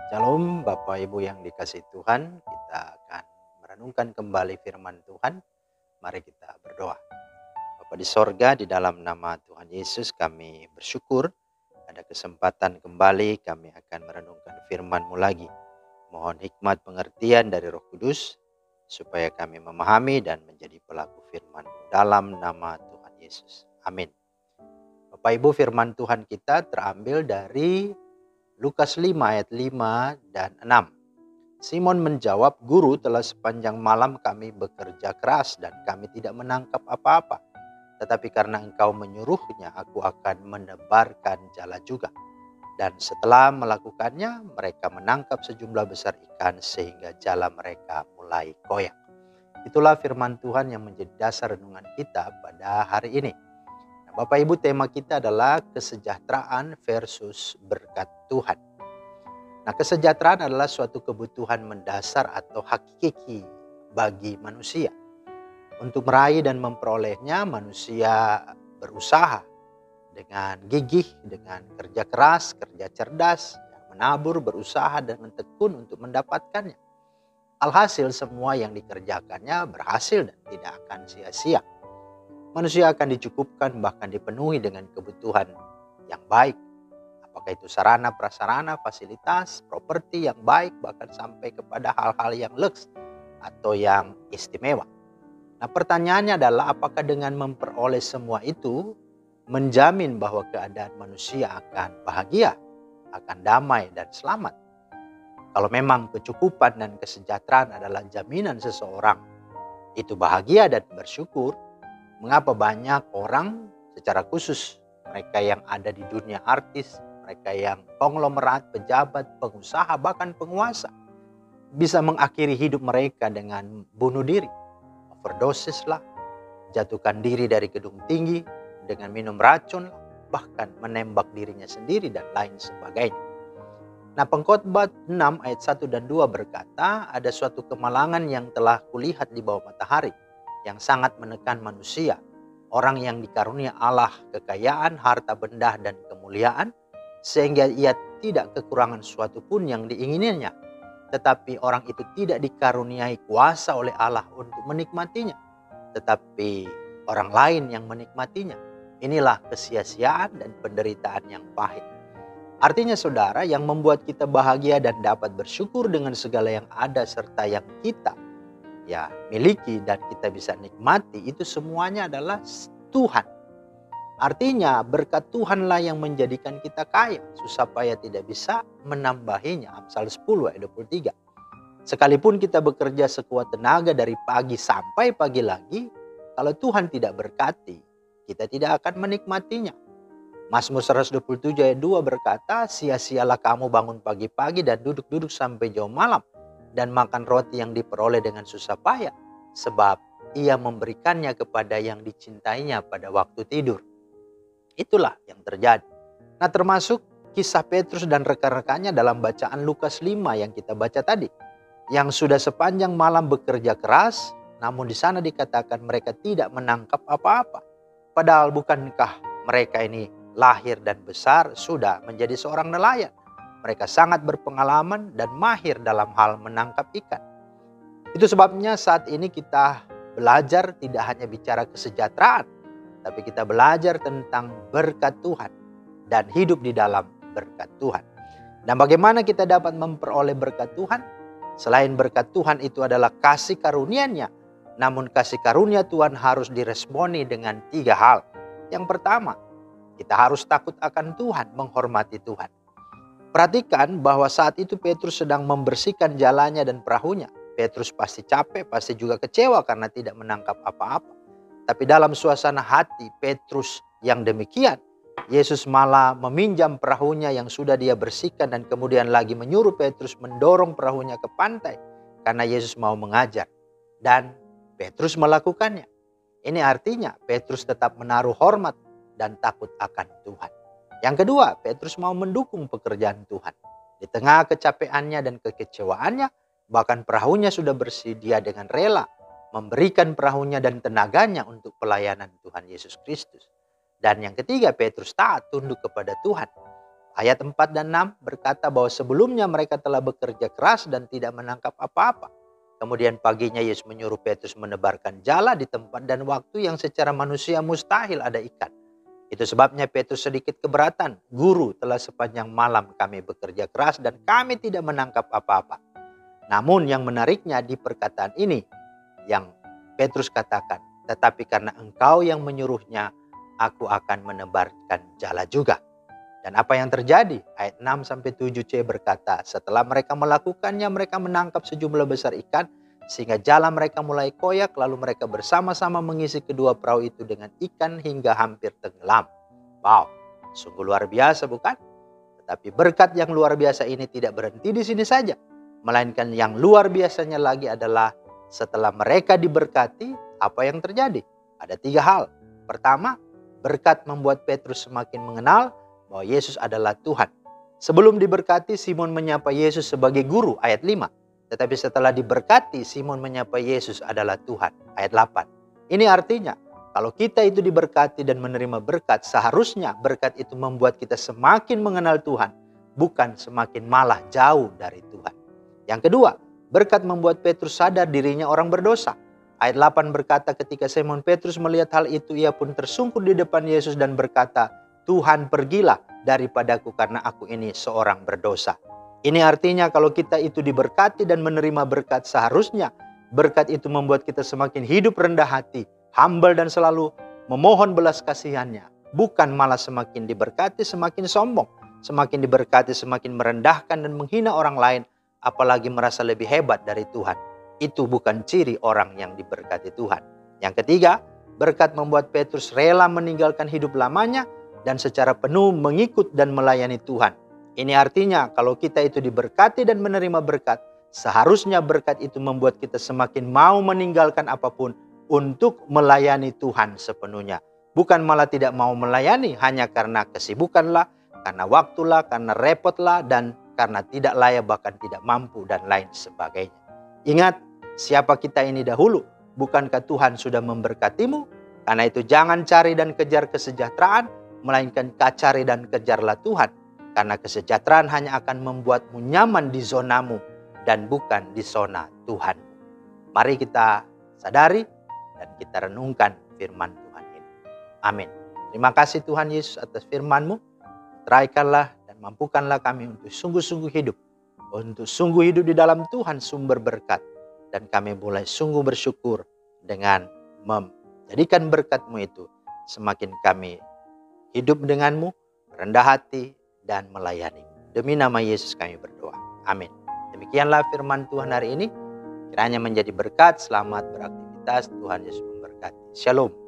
Shalom Bapak Ibu yang dikasihi Tuhan, kita akan merenungkan kembali firman Tuhan. Mari kita berdoa. Bapa di sorga, di dalam nama Tuhan Yesus kami bersyukur ada kesempatan kembali kami akan merenungkan firman-Mu lagi. Mohon hikmat pengertian dari Roh Kudus supaya kami memahami dan menjadi pelaku firman-Mu dalam nama Tuhan Yesus. Amin. Bapak Ibu, firman Tuhan kita terambil dari Lukas 5 ayat 5 dan 6. Simon menjawab, "Guru, telah sepanjang malam kami bekerja keras dan kami tidak menangkap apa-apa. Tetapi karena Engkau menyuruhnya, aku akan menebarkan jala juga." Dan setelah melakukannya, mereka menangkap sejumlah besar ikan sehingga jala mereka mulai koyak. Itulah firman Tuhan yang menjadi dasar renungan kita pada hari ini. Nah, Bapak Ibu, tema kita adalah kesejahteraan versus berkat Tuhan. Nah, kesejahteraan adalah suatu kebutuhan mendasar atau hakiki bagi manusia. Untuk meraih dan memperolehnya, manusia berusaha dengan gigih, dengan kerja keras, kerja cerdas, menabur, berusaha dengan tekun untuk mendapatkannya. Alhasil semua yang dikerjakannya berhasil dan tidak akan sia-sia. Manusia akan dicukupkan bahkan dipenuhi dengan kebutuhan yang baik. Apakah itu sarana, prasarana, fasilitas, properti yang baik, bahkan sampai kepada hal-hal yang luks atau yang istimewa. Nah, pertanyaannya adalah apakah dengan memperoleh semua itu menjamin bahwa keadaan manusia akan bahagia, akan damai dan selamat? Kalau memang kecukupan dan kesejahteraan adalah jaminan seseorang itu bahagia dan bersyukur, mengapa banyak orang secara khusus mereka yang ada di dunia artis, mereka yang konglomerat, pejabat, pengusaha, bahkan penguasa bisa mengakhiri hidup mereka dengan bunuh diri, overdosis lah, jatuhkan diri dari gedung tinggi dengan minum racun, bahkan menembak dirinya sendiri dan lain sebagainya. Nah, Pengkhotbah 6 ayat 1 dan 2 berkata, ada suatu kemalangan yang telah kulihat di bawah matahari yang sangat menekan manusia. Orang yang dikarunia Allah kekayaan, harta benda dan kemuliaan, sehingga ia tidak kekurangan suatu pun yang diingininya. Tetapi orang itu tidak dikaruniai kuasa oleh Allah untuk menikmatinya, tetapi orang lain yang menikmatinya. Inilah kesia-siaan dan penderitaan yang pahit. Artinya saudara, yang membuat kita bahagia dan dapat bersyukur dengan segala yang ada serta yang kita miliki dan kita bisa nikmati, itu semuanya adalah Tuhan. Artinya berkat Tuhanlah yang menjadikan kita kaya, susah payah tidak bisa menambahinya. Amsal 10 ayat 23. Sekalipun kita bekerja sekuat tenaga dari pagi sampai pagi lagi, kalau Tuhan tidak berkati, kita tidak akan menikmatinya. Mazmur 127 ayat 2 berkata, sia-sialah kamu bangun pagi-pagi dan duduk-duduk sampai jauh malam dan makan roti yang diperoleh dengan susah payah, sebab ia memberikannya kepada yang dicintainya pada waktu tidur. Itulah yang terjadi. Nah, termasuk kisah Petrus dan rekan-rekannya dalam bacaan Lukas 5 yang kita baca tadi, yang sudah sepanjang malam bekerja keras, namun di sana dikatakan mereka tidak menangkap apa-apa. Padahal bukankah mereka ini lahir dan besar sudah menjadi seorang nelayan? Mereka sangat berpengalaman dan mahir dalam hal menangkap ikan. Itu sebabnya saat ini kita belajar tidak hanya bicara kesejahteraan, tapi kita belajar tentang berkat Tuhan dan hidup di dalam berkat Tuhan. Dan bagaimana kita dapat memperoleh berkat Tuhan? Selain berkat Tuhan itu adalah kasih karunia-Nya, namun kasih karunia Tuhan harus diresponi dengan 3 hal. Yang pertama, kita harus takut akan Tuhan, menghormati Tuhan. Perhatikan bahwa saat itu Petrus sedang membersihkan jalannya dan perahunya. Petrus pasti capek, pasti juga kecewa karena tidak menangkap apa-apa. Tapi dalam suasana hati Petrus yang demikian, Yesus malah meminjam perahunya yang sudah dia bersihkan dan kemudian lagi menyuruh Petrus mendorong perahunya ke pantai karena Yesus mau mengajar. Dan Petrus melakukannya. Ini artinya Petrus tetap menaruh hormat dan takut akan Tuhan. Yang kedua, Petrus mau mendukung pekerjaan Tuhan. Di tengah kecapeannya dan kekecewaannya, bahkan perahunya sudah bersedia dengan rela memberikan perahunya dan tenaganya untuk pelayanan Tuhan Yesus Kristus. Dan yang ketiga, Petrus taat tunduk kepada Tuhan. Ayat 4 dan 6 berkata bahwa sebelumnya mereka telah bekerja keras dan tidak menangkap apa-apa. Kemudian paginya Yesus menyuruh Petrus menebarkan jala di tempat dan waktu yang secara manusia mustahil ada ikan. Itu sebabnya Petrus sedikit keberatan. Guru, telah sepanjang malam kami bekerja keras dan kami tidak menangkap apa-apa. Namun yang menariknya di perkataan ini yang Petrus katakan, tetapi karena engkau yang menyuruhnya, aku akan menebarkan jala juga. Dan apa yang terjadi? Ayat 6-7c berkata, setelah mereka melakukannya, mereka menangkap sejumlah besar ikan, sehingga jala mereka mulai koyak, lalu mereka bersama-sama mengisi kedua perahu itu dengan ikan hingga hampir tenggelam. Wow, sungguh luar biasa bukan? Tetapi berkat yang luar biasa ini tidak berhenti di sini saja. Melainkan yang luar biasanya lagi adalah setelah mereka diberkati, apa yang terjadi? Ada 3 hal. Pertama, berkat membuat Petrus semakin mengenal bahwa Yesus adalah Tuhan. Sebelum diberkati, Simon menyapa Yesus sebagai guru, ayat 5. Tetapi setelah diberkati, Simon menyapa Yesus adalah Tuhan, ayat 8. Ini artinya, kalau kita itu diberkati dan menerima berkat, seharusnya berkat itu membuat kita semakin mengenal Tuhan, bukan semakin malah jauh dari Tuhan. Yang kedua, berkat membuat Petrus sadar dirinya orang berdosa. Ayat 8 berkata, ketika Simon Petrus melihat hal itu, ia pun tersungkur di depan Yesus dan berkata, Tuhan, pergilah daripadaku karena aku ini seorang berdosa. Ini artinya kalau kita itu diberkati dan menerima berkat, seharusnya berkat itu membuat kita semakin hidup rendah hati, humble dan selalu memohon belas kasihannya. Bukan malah semakin diberkati semakin sombong, semakin diberkati semakin merendahkan dan menghina orang lain, apalagi merasa lebih hebat dari Tuhan. Itu bukan ciri orang yang diberkati Tuhan. Yang ketiga, berkat membuat Petrus rela meninggalkan hidup lamanya dan secara penuh mengikut dan melayani Tuhan. Ini artinya kalau kita itu diberkati dan menerima berkat, seharusnya berkat itu membuat kita semakin mau meninggalkan apapun untuk melayani Tuhan sepenuhnya. Bukan malah tidak mau melayani hanya karena kesibukanlah, karena waktulah, karena repotlah, dan karena tidak layak bahkan tidak mampu dan lain sebagainya. Ingat, siapa kita ini dahulu? Bukankah Tuhan sudah memberkatimu? Karena itu jangan cari dan kejar kesejahteraan, melainkan cari dan kejarlah Tuhan. Karena kesejahteraan hanya akan membuatmu nyaman di zonamu dan bukan di zona Tuhan. Mari kita sadari dan kita renungkan firman Tuhan ini. Amin. Terima kasih Tuhan Yesus atas firman-Mu. Teraikanlah dan mampukanlah kami untuk sungguh-sungguh hidup. Untuk sungguh hidup di dalam Tuhan sumber berkat. Dan kami mulai sungguh bersyukur dengan menjadikan berkat-Mu itu semakin kami hidup denganmu, rendah hati, dan melayani. Demi nama Yesus kami berdoa. Amin. Demikianlah firman Tuhan hari ini. Kiranya menjadi berkat, selamat beraktivitas. Tuhan Yesus memberkati. Shalom.